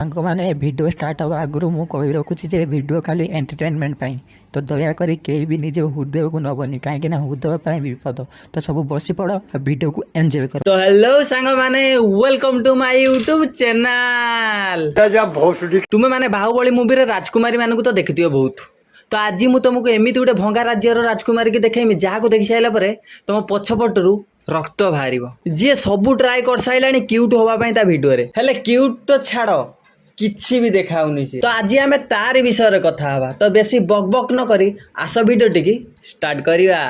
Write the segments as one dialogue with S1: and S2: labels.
S1: मैंने video start हवा आगु मु कही रखुची जे वीडियो खाली एंटरटेनमेंट पाई तो दयाकोरी कई भी निज हृदय को नबनी कहीं हृदय विपद तो सब बसी पड़ वीडियो को एंजॉय कर।
S2: तो हेलो सांग माने welcome to my YouTube channel. तुमे माने बाहुबली मूवी रे राजकुमारी मान को तो देखिथियो बहुत। तो आज मु तुमको एमिति गोटे भंगा राज्यर राजकुमारी की देखेमी जहाँ को देखी सारा पर तुम पछपटू रक्त बाहर जी सबू ट्राए कर सारे क्यूट होगापाई भिडियो हेले क्यूट तो छाड़ किसी भी देखाऊनी सी। तो आज आम तार विषय कथा हवा तो बेसी बक बक न करी आस वीडियो टी स्टार्ट करिवा।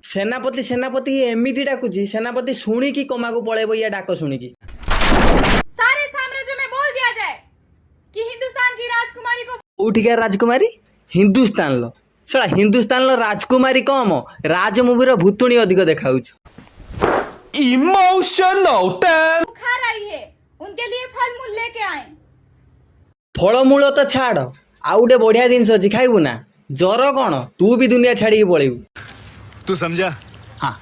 S2: सेनापति सेनापति एमिति डाकुची सेनापति शुणी की कमा को पड़ेबो या डाक शुणी की
S3: सारे साम्राज्य में बोल दिया जाए कि हिंदुस्तान की राजकुमारी को
S2: उठिका राजकुमारी हिंदुस्तान लो सला हिंदुस्तान लो राजकुमारी कम राज मूवी रो भूतुणी अधिक देखाउछ।
S4: इमोशनल टैम
S3: बुखार आई है उनके लिए फल मूल लेके आए।
S2: फलमूल तो छाड़ आउ गोटे बढ़िया जिनस अच्छी खाइबू ना जर कौन तू भी दुनिया छाड़ी पड़ेबू।
S4: तू समझा? हाँ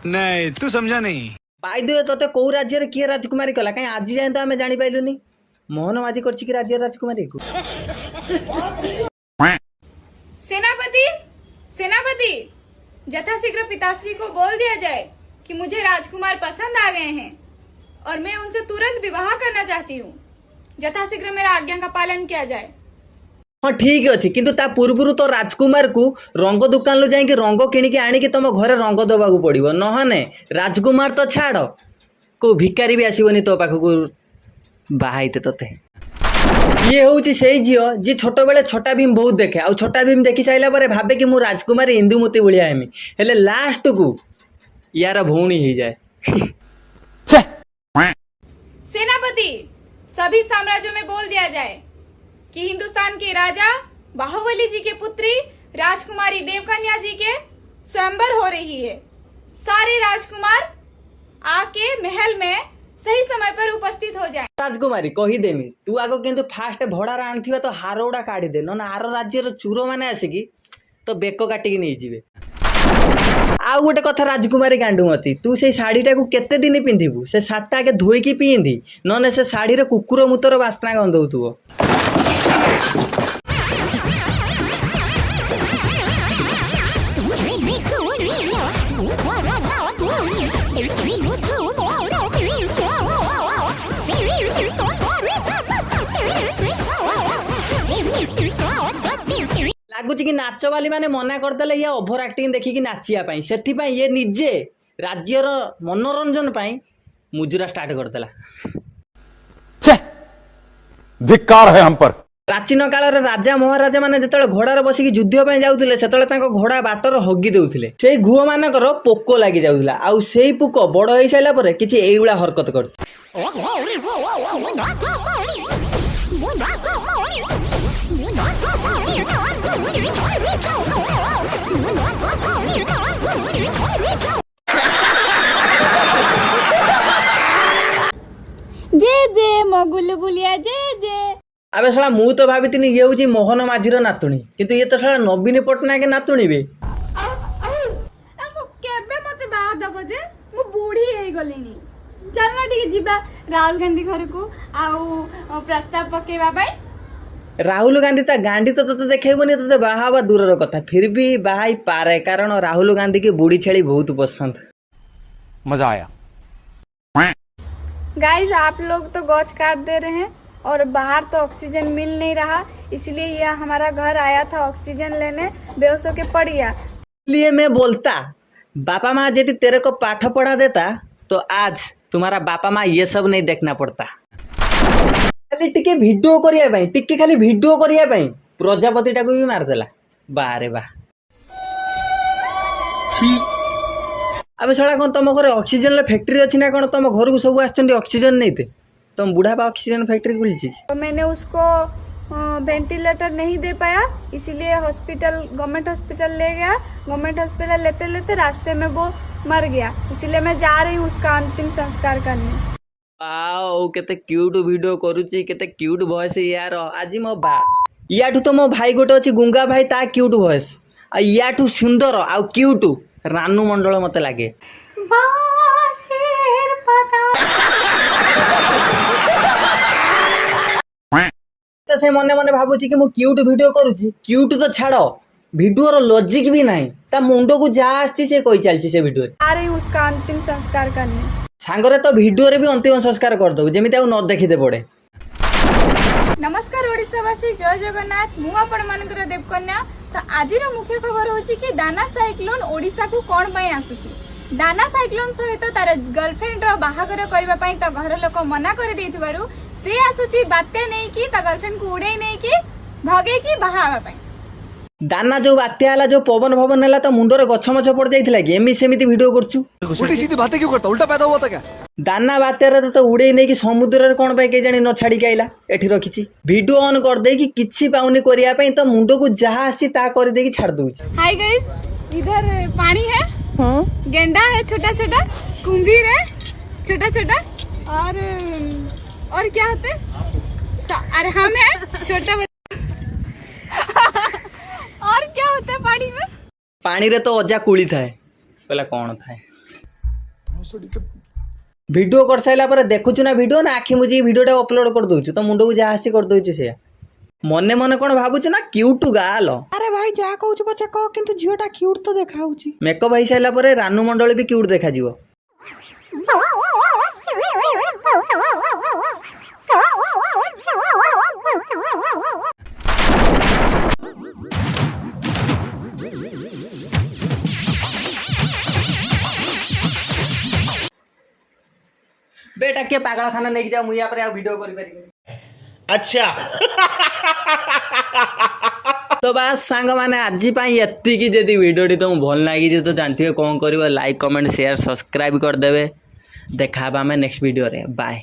S4: नहीं तू समझा नहीं।
S2: पाई दे तोते कौ राज्य रे किए राजकुमारी कला कहीं आज जाए तो आमे जानि पाइलुनी मोहन माझी करछि कि राज्य राजकुमारी को।
S3: सेनापति सेनापति यथाशीघ्र पिताश्री को बोल दिया जाए कि मुझे राजकुमार पसंद आ गए हैं और मैं उनसे तुरंत विवाह करना चाहती हूँ। यथाशीघ्र मेरा आज्ञा का पालन किया जाए।
S2: हाँ ठीक अच्छे किंतु ता पूर्व तो राजकुमार को रंग दुकान लो जाइए रंग किणिकी आनिकी तुम घरे रंग दबा को पड़ो नहने राजकुमार तो छाड़ को भिकारी भी आसबनी तो पाखक बाहाइते तोते। ये हूँ से झील जी छोट बेले छोटा भीम बहुत देखे आ छोटा भीम देखी सारा पर भावे कि मु राजकुमारी इंदुमती भाया हेमी हेले लास्ट को यार भौणी हो जाए।
S3: सेनापति सभी साम्राज्यों में बोल दिया जाए कि हिंदुस्तान के राजा बाहुबली जी के पुत्री राजकुमारी देवकन्या जी के स्वयंवर हो रही है। सारे राजकुमार आके महल में सही समय पर उपस्थित हो जाए।
S2: राजकुमारी कही देमी तू आगो किंतु फास्ट भड़ा आनी तो हार गुड़ा काढ़ी दे ना आर राज्यर चूर मैंने आसिकी तो बेक काटिकी नहीं जीवे। आउ गोटे कथा राजकुमारी गांडुमती तू से शाढ़ीटा को केते दिन पिंधिबू से शाढ़ीटा आगे धोईकी पिंधि नने से शाढ़ी रे कुकुर मूतर बास्ना गंधौथुबो। लगुच कि नाच वाली माने मना करदे ये ओभर एक्टिंग देखिकी नाचिया से ये निजे राज्यर मनोरंजन मुजुरा स्टार्ट करदेला।
S4: धिक्कार है हम पर।
S2: प्राचीन काल राजा महाराजा माने जतले घोड़ार बसिकी युद्ध पे जाउथिले सेतले तांको घोड़ा बाटर हगी देउथिले सेई घुओ मानकर पोको लागि जाउथिला आउ सेई पोक बड़ होई साइला परे किछि एइउला हरकत करथि।
S3: जे जे मगुलगुलिया जे जे
S2: अबे साला मु तो भाभी ये हूँ मोहन माझीर नातुणी किंतु ये तो साला नवीन पट्टनायक नातुणी भी।
S3: केबे मते बाहा दबो जे मु बूढ़ी हे गलिनी चलना ठीक जीवा राहुल गांधी घर को आउ प्रस्ताव पकेवा भाई।
S2: राहुल गांधी ता गांधी तो तते देखेबनी तते बाहावा दूरर कथा फिर भी बाहाई पारे कारण राहुल गांधी की बूढ़ी छेली बहुत पसंद।
S4: मजा आया।
S3: गाइस आप लोग तो गौच काट दे रहे हैं और बाहर तो ऑक्सीजन मिल नहीं रहा इसलिए यह हमारा घर आया था ऑक्सीजन लेने बेहोश होके पड़ गया।
S2: इसलिए मैं बोलता बापा माँ यदि तेरे को पाठ पढ़ा देता तो आज तुम्हारा बापा माँ ये सब नहीं देखना पड़ता। खाली टिके वीडियो करिया पई टिके खाली वीडियो करिया पई प्रजापति टाको भी मार देला बारे बा। अबे साला कौन तुम घर ऑक्सीजन फैक्ट्री अच्छी ना कौन तुम घर को सब आछन ऑक्सीजन नहीं थे तुम बुढ़ा बा ऑक्सीजन फैक्ट्री खुली।
S3: तो मैंने उसको वेंटिलेटर नहीं दे पाया इसीलिए हॉस्पिटल गवर्नमेंट हॉस्पिटल ले गया। गवर्नमेंट हॉस्पिटल लेते लेते रास्ते में वो मर गया इसलिए मैं जा रही हूँ उसका अंतिम संस्कार करने।
S2: वाओ केते क्यूट वीडियो करूची केते क्यूट वॉइस यार आज मो बा याठू तो मो भाई गोटे अच्छी गुंगा भाई ता क्यूट वॉइस याठू सुंदर आउ क्यूट रानू मंडल मते लागे। तो से मने मने भाबुची कि मु क्यूट वीडियो करूची, क्यूट तो छाड़ो वीडियो रो लॉजिक भी नाही, ता मुंडो को जा आछी से कहि चलची से वीडियो
S3: आ रही हूँ उसका अंतिम संस्कार करने।
S2: सांगरे तो वीडियो रे भी अंतिम संस्कार कर दो जेमिति आ न देखिते पड़े।
S3: नमस्कार ओडिशावासी, जय जगन्नाथ। मु आपण मानकर देवकन्या। तो आजिर मुख्य खबर होची कि दाना साइक्लोन ओडिशा को कोन पई आसुची। दाना साइक्लोन सहित तार गर्लफ्रेंड रो बाहागर करबा पई तो घर लोक मना कर देथिबारु से आसुची बात्या नै कि ता गर्लफ्रेंड को उड़े नै कि भगे कि बाहावा पई।
S2: दाना जो बात्या हला जो पवन भवन हला तो मुंडो रे गछ मछ पड़ जाइथिला कि एमी सेमिति वीडियो करछु।
S4: उल्टी सीधी बातें क्यों करता, उल्टा पैदा हुआ था क्या?
S2: दाना बात्या रे तो उड़े नै कि समुद्र रे कोन पई के जानि न छाडी आइला एठी रखिची। वीडियो ऑन कर दे कि किछि पाउनी करिया पई तो मुंडो को जहा आसी ता कर दे कि छाड़ दूची।
S3: हाय गाइस, इधर पानी है, गेंडा है छोटा छोटा, कुंभीर है छोटा छोटा, और क्या होते हैं? अरे हम है छोटा और क्या होता है पानी में?
S2: पानी रे तो अजा कुली थाए पहला कौन थाए। वीडियो कर साइला पर देखुछु ना वीडियो ना आखि मुझी वीडियोटा अपलोड कर दउछु तो मुंडो को जा आसी कर दउछु से मने मने कोन भाबुछु ना क्यूट गाल।
S1: अरे भाई जा कहूछु पछे कह, किंतु झियोटा क्यूट तो देखाउची।
S2: मेकअप होई साइला पर रानू मंडल भी क्यूट देखा जीवो। बेटा के पागल खाना नहीं जाओ मुझे पर वीडियो करी पारि। अच्छा तो बस सांग माने आज एति की जदि वीडियो तुम भल लगी तो जानते कौन कर, लाइक कमेंट शेयर सब्सक्राइब करदे। देखा नेक्स्ट वीडियो रे, बाय।